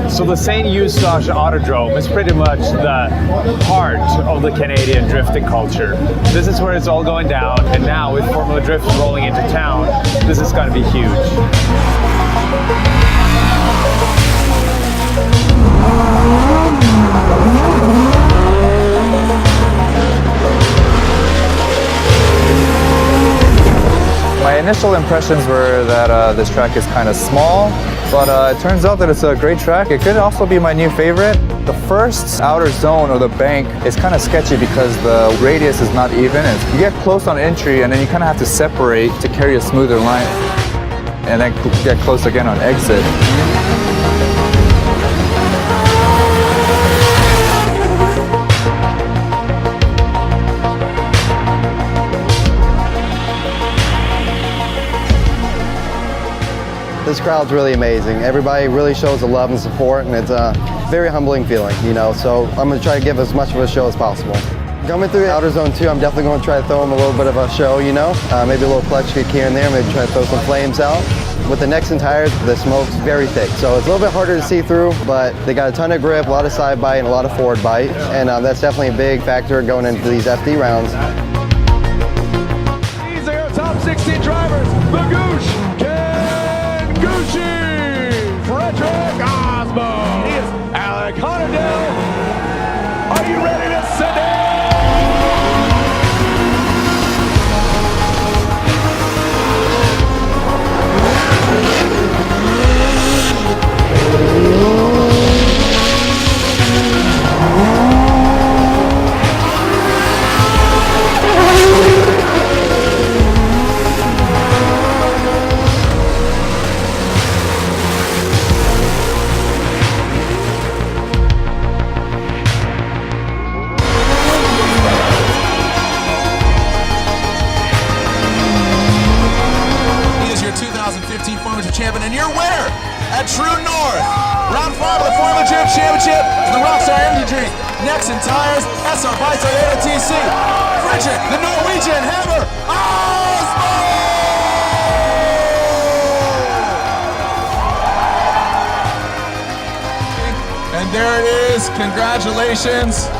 So the St. Eustache Autodrome is pretty much the heart of the Canadian drifting culture. This is where it's all going down, and now with Formula Drift rolling into town, this is going to be huge. My initial impressions were that this track is kind of small, but it turns out that it's a great track. It could also be my new favorite. The first outer zone or the bank is kind of sketchy because the radius is not even. And you get close on entry and then you kind of have to separate to carry a smoother line and then get close again on exit. This crowd's really amazing. Everybody really shows the love and support, and it's a very humbling feeling, you know, so I'm going to try to give as much of a show as possible. Coming through Outer Zone 2, I'm definitely going to try to throw them a little bit of a show, you know, maybe a little clutch kick here and there, maybe try to throw some flames out. With the NEXEN tires, the smoke's very thick, so it's a little bit harder to see through, but they got a ton of grip, a lot of side bite, and a lot of forward bite, and that's definitely a big factor going into these FD rounds. These are your top 16 drivers, the Goosh, Gucci, Frederick Osborne, he is Alec Honadell. Are you ready to sit down? Champion and your winner at True North. Round 5 of the Formula Drift Championship, the Rockstar Energy Drink, NEXEN Tires, SR Bikes, Toyota TC, Frederick, the Norwegian Hammer, Osborne! And there it is, congratulations.